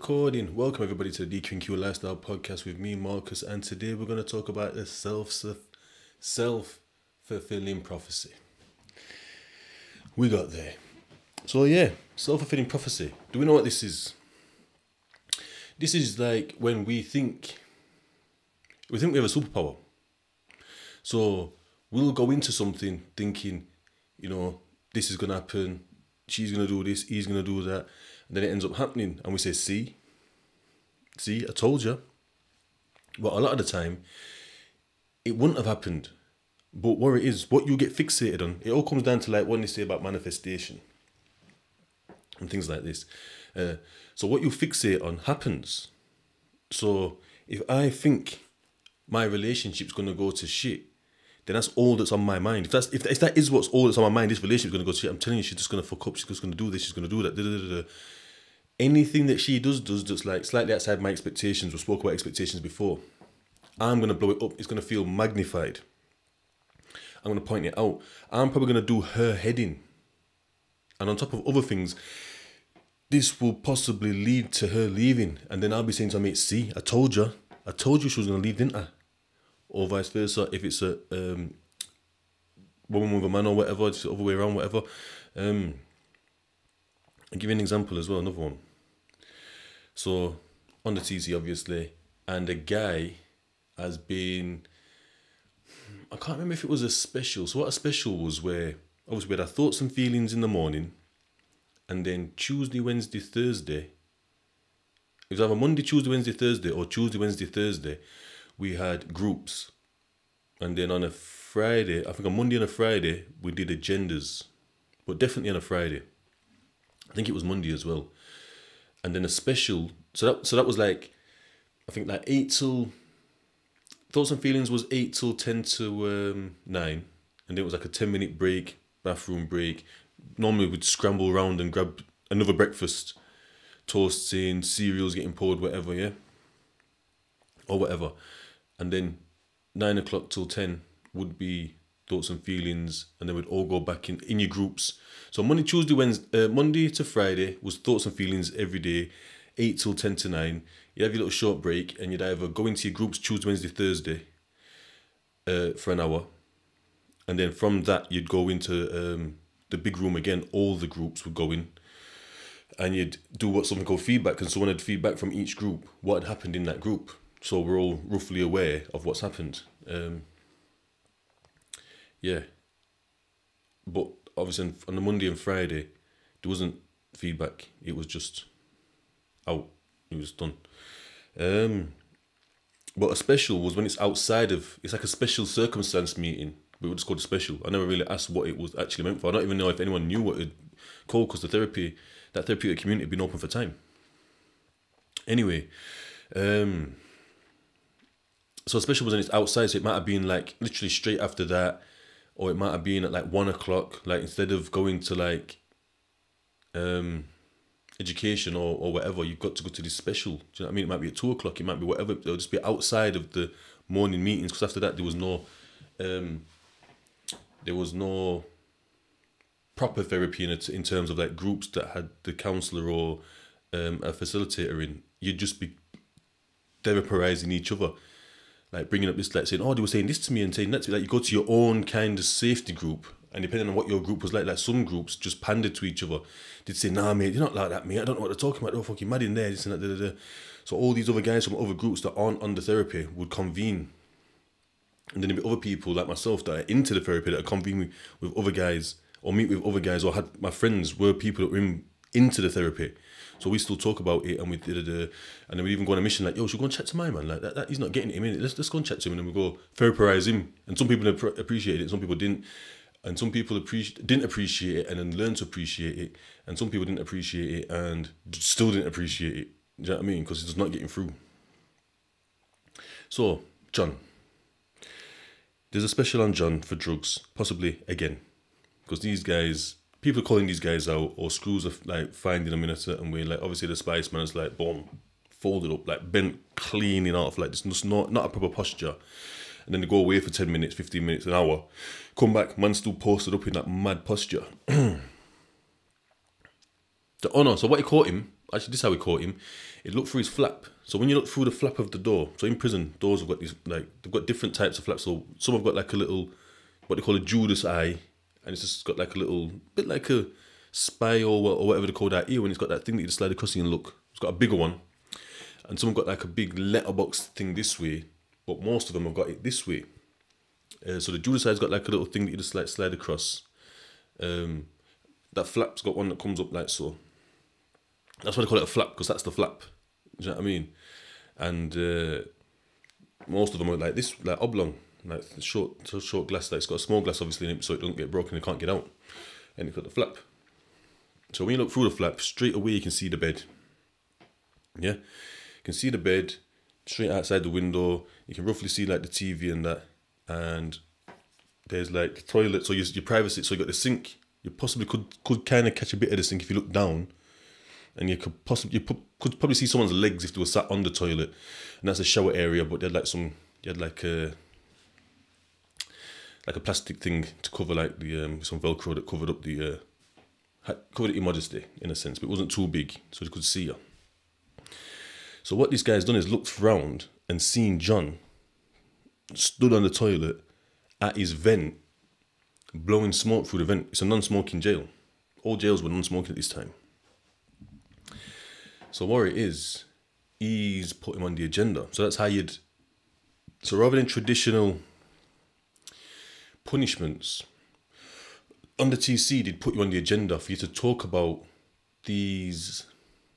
Recording. Welcome everybody to the DQ Lifestyle Podcast with me, Marcus, and today we're going to talk about the self-fulfilling prophecy. We got there. So yeah, self-fulfilling prophecy. Do we know what this is? This is like when we think we have a superpower. So we'll go into something thinking, this is going to happen, she's going to do this, he's going to do that. And then it ends up happening and we say, see, I told you. But a lot of the time, it wouldn't have happened. But what it is, what you get fixated on, it all comes down to like what they say about manifestation and things like this. So what you fixate on happens. So if I think my relationship's going to go to shit, then that's all that's on my mind. If that is what's all that's on my mind, this relationship's going to go to shit, I'm telling you, she's just going to fuck up, she's just going to do this, she's going to do that, Anything that she does just like slightly outside my expectations. We spoke about expectations before. I'm going to blow it up. It's going to feel magnified. I'm going to point it out. I'm probably going to do her head in. And on top of other things, this will possibly lead to her leaving. And then I'll be saying to her mate, see, I told you she was going to leave, didn't I? Or vice versa, if it's a woman with a man or whatever, it's the other way around, whatever. I'll give you an example as well, another one. So, on the TC, obviously, and a guy has been, I can't remember if it was a special. So what a special was where, obviously, we had our thoughts and feelings in the morning, and then Tuesday, Wednesday, Thursday, it was either Monday, Tuesday, Wednesday, Thursday, or Tuesday, Wednesday, Thursday, we had groups. And then on a Friday, I think on Monday and a Friday, we did agendas, but definitely on a Friday. I think it was Monday as well. And then a special, so that was like, I think like 8 till, thoughts and feelings was 8 till 10 to 9. And then it was like a 10-minute break, bathroom break. Normally we'd scramble around and grab another breakfast, toasts in, cereals getting poured, whatever, yeah? Or whatever. And then 9 o'clock till 10 would be thoughts and feelings, and then we'd all go back in your groups. So Monday, Tuesday, Wednesday, Monday to Friday was thoughts and feelings every day, 8 till 10 to 9. You'd have your little short break, and you'd either go into your groups Tuesday, Wednesday, Thursday for an hour, and then from that you'd go into the big room again. All the groups would go in, and you'd do what's something called feedback, and someone had feedback from each group, what had happened in that group. So we're all roughly aware of what's happened. Yeah. But obviously on the Monday and Friday, there wasn't feedback. It was just out. It was done. But a special was when it's outside of, it's like a special circumstance meeting. We would just call it special. I never really asked what it was actually meant for. I don't even know if anyone knew what it called, because that therapeutic community had been open for time. Anyway, so special was when it's outside, so it might have been like literally straight after that, or it might have been at like 1 o'clock, like instead of going to like education or whatever, you've got to go to this special. Do you know what I mean? It might be at 2 o'clock, it might be whatever. It'll just be outside of the morning meetings, because after that there was no proper therapy in terms of like groups that had the counsellor or a facilitator in. You'd just be therapizing each other. Like bringing up this, like saying, oh, they were saying this to me and saying that to me. Like you go to your own kind of safety group, and depending on what your group was like some groups just pandered to each other. They'd say, nah, mate, you're not like that, mate. I don't know what they're talking about. They're fucking mad in there, this and that, da, da, da. So all these other guys from other groups that aren't under therapy would convene. And then there'd be other people like myself that are into the therapy that are convening with other guys, or meet with other guys, or had my friends were people that were into the therapy. So we still talk about it, and we did and then we even go on a mission like, yo, should we go and chat to my man? Like that he's not getting it. I mean, let's go and chat to him, and then we go therapize him. And some people appreciated it, some people didn't, and some people didn't appreciate it and then learned to appreciate it, and some people didn't appreciate it and still didn't appreciate it. Do you know what I mean? Because it's just not getting through. So John, there's a special on John for drugs, possibly again, because these guys. People are calling these guys out, or screws are like finding them in a certain way. Like obviously the Spice Man is like boom, folded up, like bent clean in half, like it's not a proper posture. And then they go away for 10 minutes, 15 minutes, an hour, come back, man still posted up in that mad posture. So what he caught him Actually, this is how we caught him. It looked through his flap. So when you look through the flap of the door, so in prison, doors have got these, like, they've got different types of flaps. So some have got like a little, what they call a Judas eye, and it's just got like a little, bit like a spy or whatever they call that ear, when it's got that thing that you just slide across and look. It's got a bigger one. And some have got like a big letterbox thing this way, but most of them have got it this way. So the Judas eye's got like a little thing that you just like slide across. That flap's got one that comes up like so. That's why they call it a flap, because that's the flap. Do you know what I mean? And most of them are like this, like oblong, like short glass. Like it's got a small glass obviously in it, so it doesn't get broken. It can't get out, and it's got the flap. So when you look through the flap, straight away you can see the bed. Yeah, you can see the bed straight outside the window. You can roughly see like the TV and that, and there's like the toilet. So your privacy. So you got the sink. You possibly could kind of catch a bit of the sink if you look down. And you could probably see someone's legs if they were sat on the toilet, and that's a shower area. But they had like a plastic thing to cover like the some Velcro that covered up the covered it in modesty in a sense, but it wasn't too big, so they could see her. So what this guy's done is looked round and seen John stood on the toilet at his vent, blowing smoke through the vent. It's a non-smoking jail. All jails were non-smoking at this time. So what it is, he's put him on the agenda. So that's how so rather than traditional punishments, under TC, they'd put you on the agenda for you to talk about these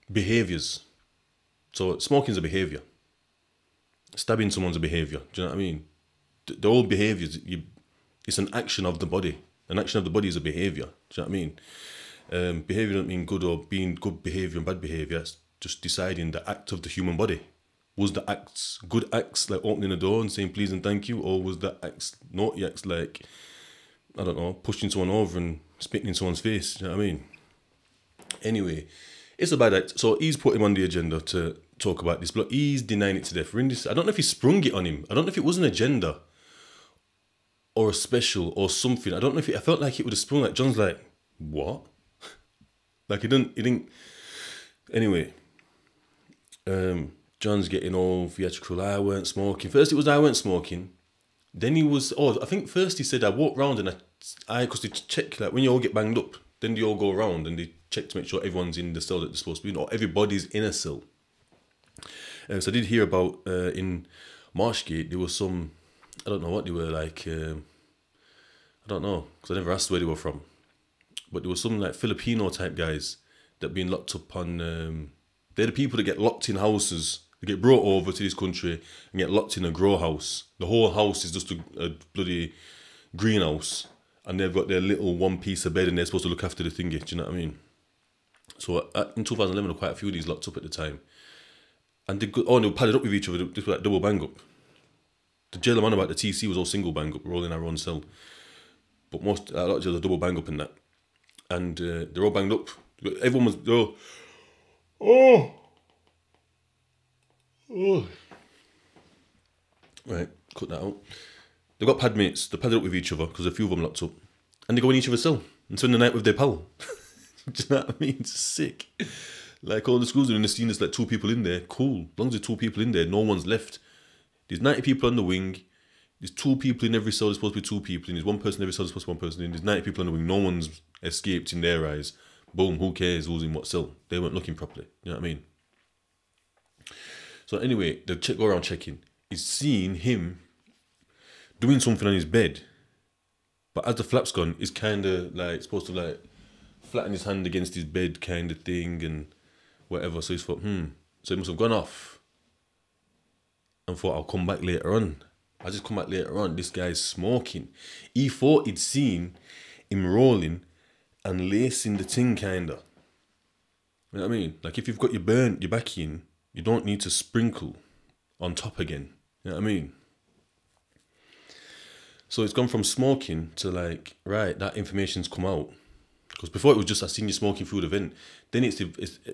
behaviours. So smoking's a behaviour. Stabbing someone's a behaviour. Do you know what I mean? The old behaviours, it's an action of the body. An action of the body is a behaviour. Do you know what I mean? Behaviour doesn't mean good or being good behaviour and bad behaviour. It's just deciding the act of the human body. Was the acts good acts like opening the door and saying please and thank you, or was the acts naughty acts like, I don't know, pushing someone over and spitting in someone's face? Do you know what I mean? Anyway, it's a bad act. So he's put him on the agenda to talk about this, but he's denying it to death. I don't know if he sprung it on him. I don't know if it was an agenda or a special or something. I don't know if I felt like it would have sprung. Like John's like, what? Like he didn't. Anyway, John's getting all theatrical. I weren't smoking. First it was I weren't smoking. Then he was. Oh, I think first he said I walked round and because they check like when you all get banged up, then they all go around and they check to make sure everyone's in the cell that they're supposed to be in, or everybody's in a cell. So I did hear about in Marshgate there was some. I don't know what they were like. I don't know because I never asked where they were from. But there was some like Filipino type guys that been locked up on. They're the people that get locked in houses. They get brought over to this country and get locked in a grow house. The whole house is just a bloody greenhouse, and they've got their little one piece of bed, and they're supposed to look after the thingy. Do you know what I mean? So in 2011, there were quite a few of these locked up at the time, and they were padded up with each other. This was like double bang up. The jail I'm on about, the TC, was all single bang up. We're all in our own cell, but a lot of jails are double bang up in that. And they're all banged up. Everyone was, oh. Right, cut that out. They've got pad mates. They're padded up with each other because a few of them locked up. And they go in each other's cell and spend the night with their pal. Do you know what I mean? It's sick. Like all the schools are in the scene, there's like 2 people in there. Cool. As long as there's 2 people in there, no one's left. There's 90 people on the wing. There's 2 people in every cell. There's supposed to be 2 people in. There's 1 person in every cell. There's supposed to be 1 person in. There's 90 people on the wing. No one's escaped in their eyes. Boom. Who cares who's in what cell? They weren't looking properly. You know what I mean? So anyway, they go around checking. He's seen him doing something on his bed. But as the flap's gone, he's kind of like supposed to like flatten his hand against his bed kind of thing and whatever. So he's thought, So he must have gone off and thought, I'll come back later on. I'll just come back later on. This guy's smoking. He thought he'd seen him rolling and lacing the thing kinda. You know what I mean? Like if you've got your back in, you don't need to sprinkle on top again. You know what I mean? So it's gone from smoking to like, right, that information's come out. Because before it was just, I seen you smoking through the vent. Then it's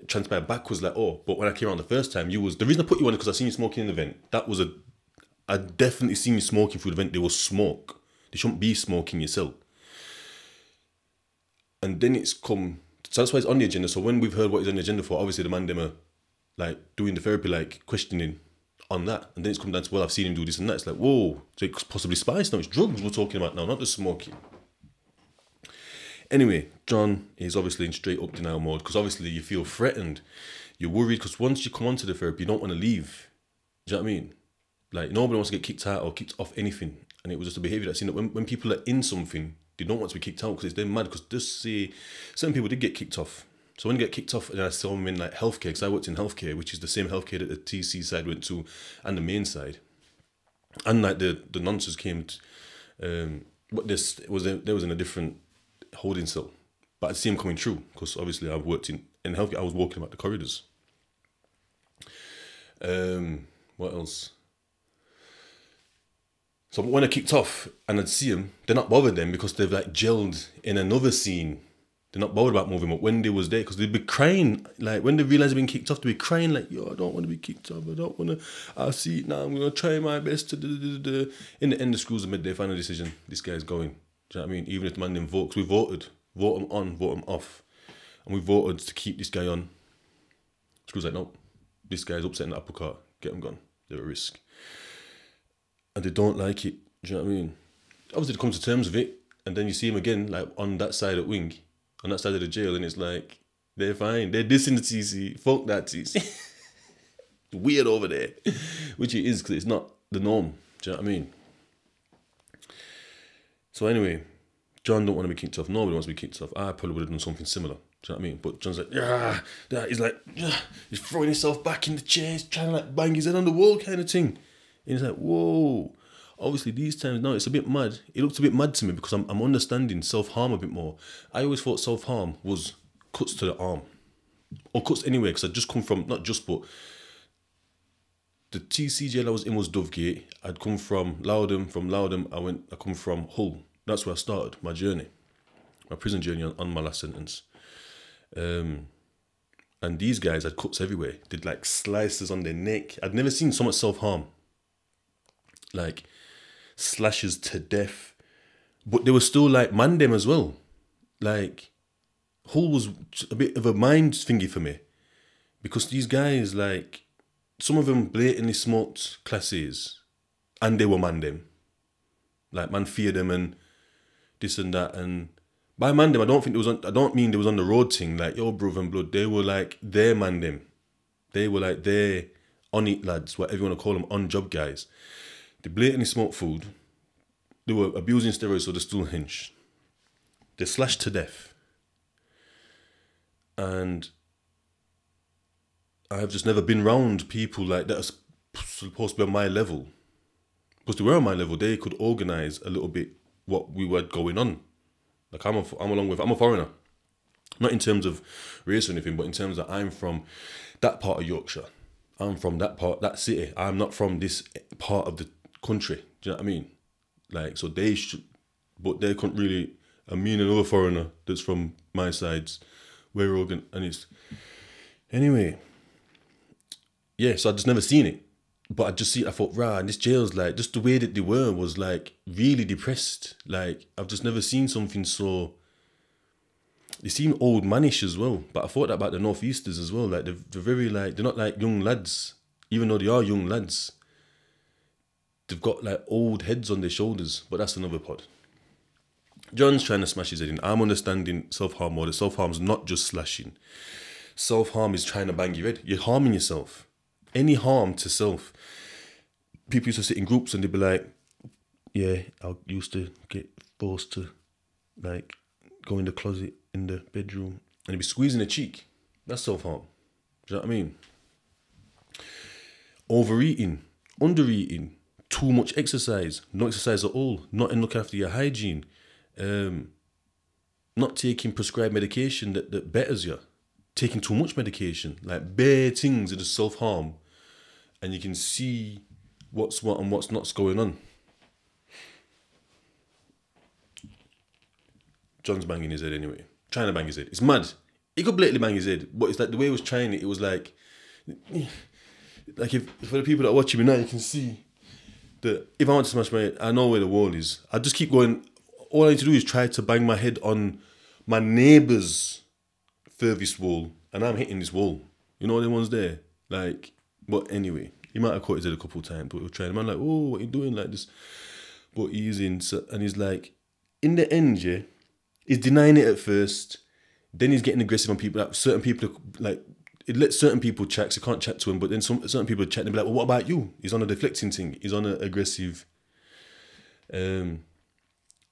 transpired backwards like, oh, but when I came around the first time, the reason I put you on it because I seen you smoking in the vent. I definitely seen you smoking through the vent. There was smoke. There shouldn't be smoke in your cell. And then it's come So that's why it's on the agenda. So when we've heard what is on the agenda for, obviously the man them are like doing the therapy, like questioning on that. And then it's come down to, well, I've seen him do this and that. It's like, whoa, so it's possibly spice now. It's drugs we're talking about now, not the smoking. Anyway, John is obviously in straight up denial mode because obviously you feel threatened. You're worried because once you come onto the therapy, you don't want to leave. Do you know what I mean? Like, nobody wants to get kicked out or kicked off anything. And it was just a behaviour that's seen that when people are in something, they don't want to be kicked out because they're mad. Because just say, certain people did get kicked off. So when you get kicked off, and I saw them in like healthcare, because I worked in healthcare, which is the same healthcare that the TC side went to and the main side. And like the nonsense came, but there was in a different holding cell. But I see him coming through because obviously I've worked in healthcare. I was walking about the corridors. What else? So when I kicked off and I'd see them, they're not bothered then because they've like gelled in another scene. They're not bothered about moving up when they was there because they'd be crying. Like when they realised they'd been kicked off, they'd be crying like, yo, I don't want to be kicked off. I don't want to. I see it now. I'm going to try my best to do. In the end, the schools made their final decision. This guy's going. Do you know what I mean? Even if the man didn't vote, because we voted. Vote him on, vote him off. And we voted to keep this guy on. School's like, nope. This guy's upsetting the apple cart. Get him gone. They're a risk. And they don't like it. Do you know what I mean? Obviously, they come to terms with it. And then you see him again, like on that side of wing. On that side of the jail, and it's like, they're fine. They're dissing the TC. Fuck that TC. Weird over there. Which it is, because it's not the norm. Do you know what I mean? So anyway, John don't want to be kicked off. Nobody wants to be kicked off. I probably would have done something similar. Do you know what I mean? But John's like, yeah. He's like, yeah. He's throwing himself back in the chair. He's trying to like bang his head on the wall kind of thing. And he's like, whoa. Obviously, these times now, it's a bit mad. It looks a bit mad to me because I'm understanding self-harm a bit more. I always thought self-harm was cuts to the arm. Or cuts anyway, because I'd just come from, not just, but the TC jail I was in was Dovegate. I'd come from Loudon. From Loudon, I come from Hull. That's where I started my journey. My prison journey on my last sentence. And these guys had cuts everywhere. Did like slices on their neck. I'd never seen so much self-harm. Like slashes to death, but they were still like mandem as well. Like Hull was a bit of a mind thingy for me because these guys, like some of them blatantly smoked classes and they were mandem. Like man feared them and this and that. And by mandem, I don't mean they was on the road thing like yo brother and blood. They were like their mandem. They were like their on it lads, whatever you want to call them, on job guys. They blatantly smoked food. They were abusing steroids, so they're still hinged. They're slashed to death. And I've just never been around people like that are supposed to be on my level. Because they were on my level, they could organise a little bit what we had going on. Like I'm a foreigner. Not in terms of race or anything, but in terms of I'm from that part of Yorkshire. I'm from that city. I'm not from this part of the country. Do you know what I mean? Like, so they should, but they couldn't really, me and another foreigner that's from my sides, we're organ, and it's, anyway, yeah, so I just never seen it, but I just see it, I thought, rah, and this jail's like, just the way that they were was like, really depressed, like, I've just never seen something so, they seem old manish as well, but I thought that about the Northeasters as well, like, they're very like, they're not like young lads, even though they are young lads. They've got like old heads on their shoulders, but that's another pod. John's trying to smash his head in. I'm understanding self-harm more. The self-harm's not just slashing. Self-harm is trying to bang your head. You're harming yourself. Any harm to self. People used to sit in groups and they'd be like, yeah, I used to get forced to like go in the closet in the bedroom and they'd be squeezing the cheek. That's self-harm. Do you know what I mean? Overeating, undereating, too much exercise, no exercise at all, not looking after your hygiene, not taking prescribed medication that betters you, taking too much medication, like bare things that are self-harm, and you can see what's what and what's not going on. John's banging his head anyway, trying to bang his head. It's mad. He could blatantly bang his head, but it's like the way he was trying it, it was like if for the people that are watching me now, you can see that if I want to smash my head, I know where the wall is. I just keep going. All I need to do is try to bang my head on my neighbour's furthest wall, and I'm hitting this wall. You know the ones there? Like, but anyway, he might have caught his head a couple of times, but we were trying. I'm like, oh, what are you doing like this? But he's in, and he's like, in the end, yeah, he's denying it at first. Then he's getting aggressive on people. Like certain people, like, it lets certain people chat, so you can't chat to him. But then certain people chat and be like, well, what about you? He's on a deflecting thing. He's on an aggressive. Then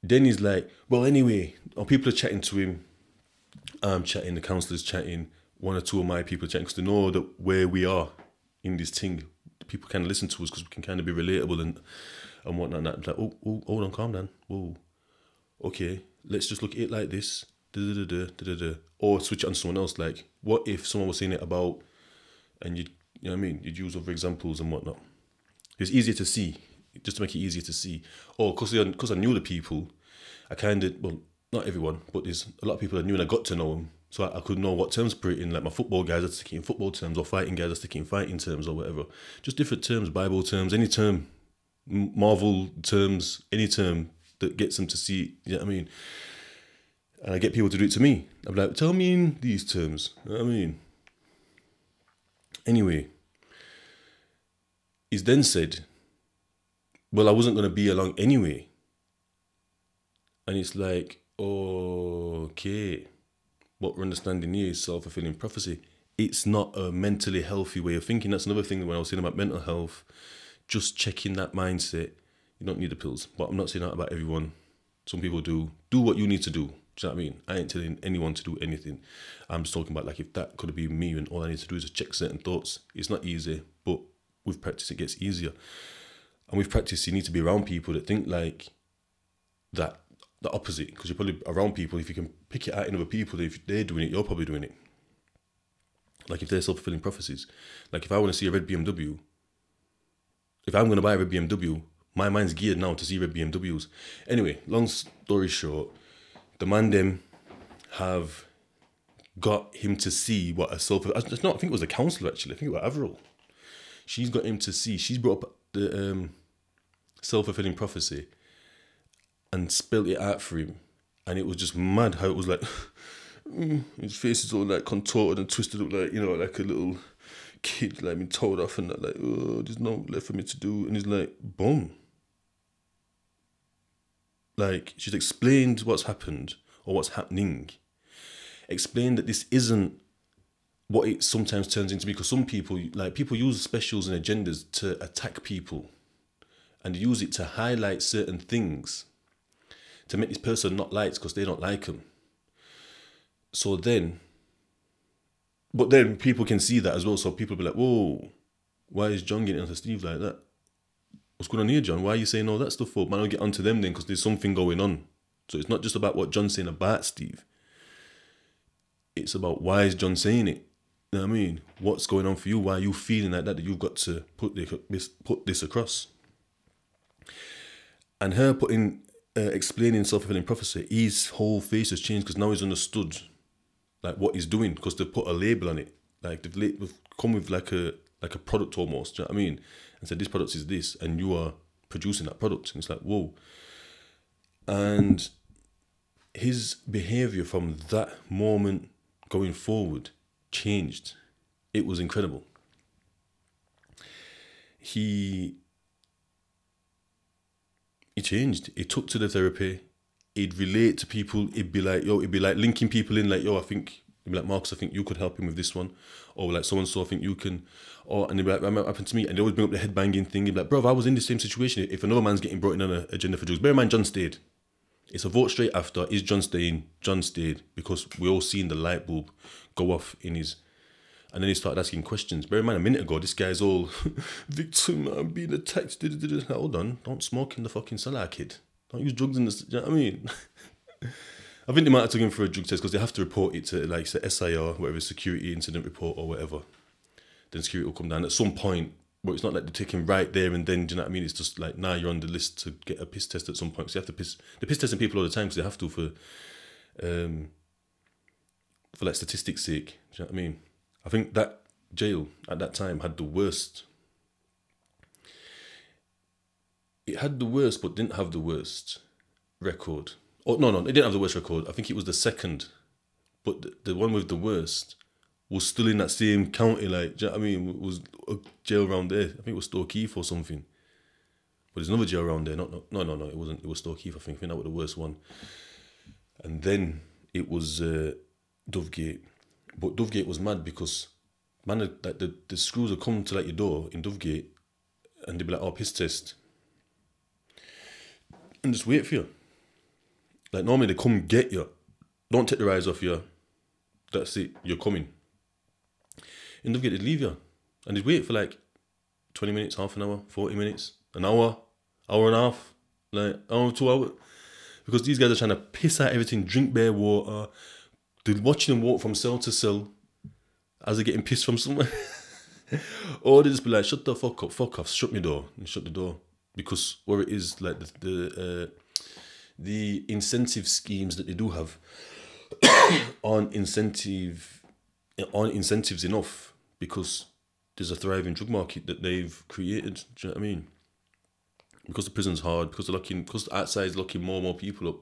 he's like, well, anyway, people are chatting to him. I'm chatting, the counsellor's chatting, one or two of my people are chatting, because they know that where we are in this thing, people kind of listen to us because we can kind of be relatable and whatnot. And that. Like, oh, hold on, calm down. Whoa. Okay, let's just look at it like this. Or switch it on someone else. Like, what if someone was saying it about, and you know what I mean? You'd use other examples and whatnot. It's easier to see, just to make it easier to see. Or because I knew the people, I kind of, well, not everyone, but there's a lot of people I knew and I got to know them. So I could know what terms to put it in. Like my football guys are sticking in football terms, or fighting guys are sticking in fighting terms, or whatever. Just different terms, Bible terms, any term, Marvel terms, any term that gets them to see, you know what I mean? And I get people to do it to me. I'm like, tell me in these terms. You know what I mean? Anyway, he's then said, well, I wasn't going to be along anyway. And it's like, okay, what we're understanding here is self-fulfilling prophecy. It's not a mentally healthy way of thinking. That's another thing when I was saying about mental health, just checking that mindset. You don't need the pills, but I'm not saying that about everyone. Some people do. Do what you need to do. Do you know what I mean? I ain't telling anyone to do anything. I'm just talking about, like, if that could have been me and all I need to do is just check certain thoughts. It's not easy, but with practice it gets easier. And with practice you need to be around people that think like that, the opposite, because you're probably around people, if you can pick it out in other people, if they're doing it, you're probably doing it. Like if they're self-fulfilling prophecies. Like if I want to see a red BMW, if I'm going to buy a red BMW, my mind's geared now to see red BMWs. Anyway, long story short, the man them have got him to see what a I think it was a counsellor actually, I think it was Avril. She's got him to see, she's brought up the self-fulfilling prophecy and spelled it out for him. And it was just mad how it was like, his face is all like contorted and twisted up like, you know, like a little kid like being told off and that, like, oh, there's no left for me to do. And he's like, boom. Like, she's explained what's happened or what's happening. Explained that this isn't what it sometimes turns into, because some people, like, people use specials and agendas to attack people and use it to highlight certain things to make this person not liked because they don't like them. So then, but then people can see that as well. So people be like, whoa, why is John getting onto Steve like that? What's going on here, John? Why are you saying all that stuff for? Man, I'll get onto them then because there's something going on. So it's not just about what John's saying about Steve. It's about why is John saying it? You know what I mean? What's going on for you? Why are you feeling like that you've got to put this across? And her explaining self-fulfilling prophecy, his whole face has changed because now he's understood like what he's doing, because they've put a label on it. Like they've come with like a product almost, do you know what I mean? And said this product is this and you are producing that product. And it's like, whoa. And his behaviour from that moment going forward changed. It was incredible. He changed. He took to the therapy. He'd relate to people. It'd be like linking people in, like, yo, he'd be like, Marcus, I think you could help him with this one. Or like, so-and-so, I think you can. And he'd be like, that might happen to me. And they always bring up the headbanging thing. He'd be like, bro, I was in the same situation. If another man's getting brought in on an agenda for drugs, bear in mind, John stayed. It's a vote straight after. Is John staying? John stayed because we all seen the light bulb go off in his. And then he started asking questions. Bear in mind, a minute ago, this guy's all, victim, I'm being attacked. Hold on, don't smoke in the fucking cellar, kid. Don't use drugs in the. You know what I mean? I think they might have taken him for a drug test because they have to report it to, like, say, SIR, whatever, security incident report or whatever. Then security will come down at some point. But it's not like they're taking right there and then, do you know what I mean? It's just like, now you're on the list to get a piss test at some point. So you have to they're piss testing people all the time because they have to for like statistics sake. Do you know what I mean? I think that jail at that time had the worst. It had the worst, but didn't have the worst record. Oh, no, it didn't have the worst record. I think it was the second but the one with the worst was still in that same county, like, do you know what I mean? It was a jail around there. I think it was Stokeith or something. But there's another jail around there. No, it wasn't. It was Stokeith, I think. I think that was the worst one. And then it was Dovegate. But Dovegate was mad because, man, like the screws would come to like your door in Dovegate and they'd be like, oh, piss test. And just wait for you. Like, normally they come get you. Don't take their eyes off you. That's it. You're coming. In Dovegate, they'd leave you. And they'd wait for like 20 minutes, half an hour, 40 minutes, an hour and a half, like hour, 2 hours. Because these guys are trying to piss out everything, drink bare water. They're watching them walk from cell to cell as they're getting pissed from somewhere. Or they just be like, shut the fuck up, fuck off, shut my door, and shut the door. Because where it is, like the incentive schemes that they do have aren't incentives enough, because there's a thriving drug market that they've created. Do you know what I mean? Because the prison's hard, because the outside is locking more and more people up.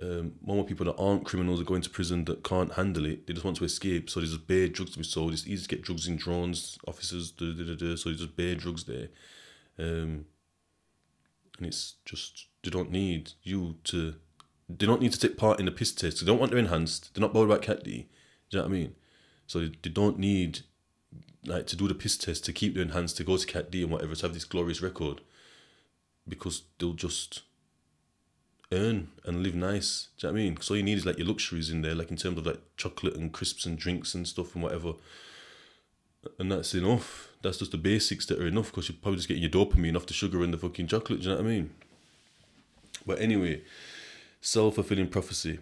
More and more people that aren't criminals are going to prison that can't handle it. They just want to escape. So there's just bare drugs to be sold. It's easy to get drugs in drones, officers, so there's just bare drugs there. And it's just, they don't need to take part in the piss test. They don't want them enhanced. They're not bothered about Cat D. Do you know what I mean? So they don't need like to do the piss test to keep them enhanced, to go to Cat D and whatever, to have this glorious record. Because they'll just earn and live nice. Do you know what I mean? Because all you need is like your luxuries in there, like in terms of like chocolate and crisps and drinks and stuff and whatever. And that's enough. That's just the basics that are enough, because you're probably just getting your dopamine off the sugar and the fucking chocolate. Do you know what I mean? But anyway, self-fulfilling prophecy.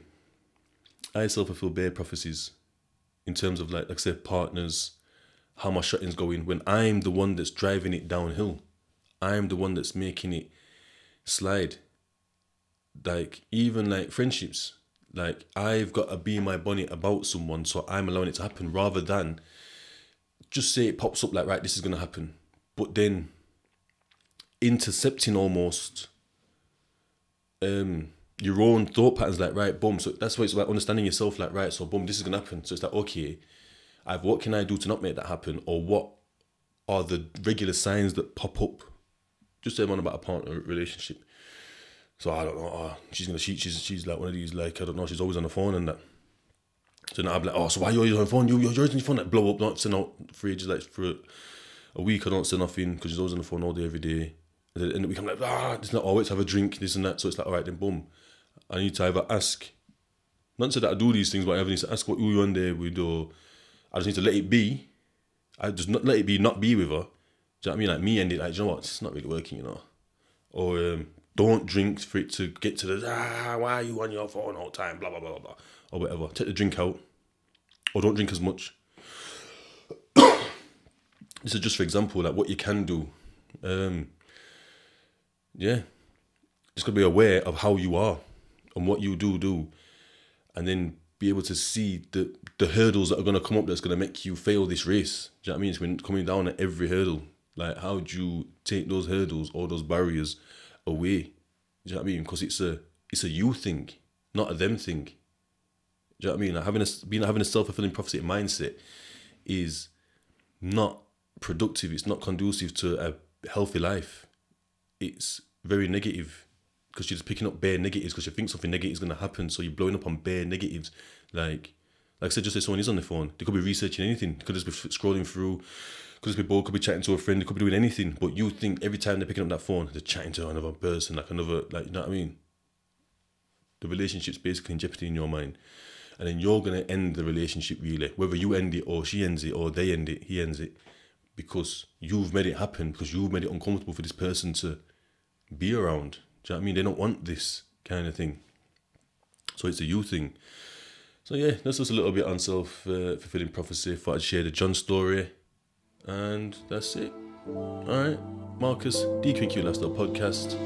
I self-fulfill bare prophecies in terms of like I said, partners, how my shutting's going, when I'm the one that's driving it downhill. I'm the one that's making it slide. Like, even like friendships, like I've got to be my bonnet about someone, so I'm allowing it to happen, rather than just say it pops up like, right, this is going to happen, but then intercepting almost your own thought patterns, like, right, boom. So that's why it's about understanding yourself, like, right, so boom, this is going to happen. So it's like, okay, what can I do to not make that happen? Or what are the regular signs that pop up? Just say one about a partner relationship. So I don't know, she's going to cheat. She's like one of these, like, I don't know, she's always on the phone and that. So now I'm like, oh, so why are you always on the phone? You're always on your phone, like, blow up, not send out for ages, like for a week I don't say nothing, because she's always on the phone all day, every day. And then in the week I'm like, it's not always have a drink, this and that. So it's like, all right, then boom. I need to either ask, not to that I do these things, but I either need to ask what you on there with, or I just need to let it be. I just not let it be, not be with her. Do you know what I mean? Like me and it, like, do you know what? It's not really working, you know. Or don't drink for it to get to the, why are you on your phone all the time, blah, blah, blah, blah, or whatever. Take the drink out. Or don't drink as much. This is just for example, like what you can do. Yeah. Just got to be aware of how you are and what you do. And then be able to see the hurdles that are going to come up that's going to make you fail this race. Do you know what I mean? It's been coming down at every hurdle. Like, how do you take those hurdles or those barriers away? Do you know what I mean? Because it's a you thing, not a them thing. Do you know what I mean? Like having a self-fulfilling prophecy mindset is not productive. It's not conducive to a healthy life. It's very negative, because you're just picking up bare negatives because you think something negative is going to happen. So you're blowing up on bare negatives. Like I said, just say someone is on the phone. They could be researching anything. They could just be scrolling through. Could just be bored. Could be chatting to a friend. They could be doing anything. But you think every time they're picking up that phone, they're chatting to another person, like another, like, you know what I mean? The relationship's basically in jeopardy in your mind. And then you're going to end the relationship, really. Whether you end it or she ends it or they end it, he ends it. Because you've made it happen. Because you've made it uncomfortable for this person to be around. Do you know what I mean? They don't want this kind of thing. So it's a you thing. So yeah, that's just a little bit on self-fulfilling prophecy. Thought I'd share the John story. And that's it. Alright. Marcus, DQQ Lifestyle Podcast.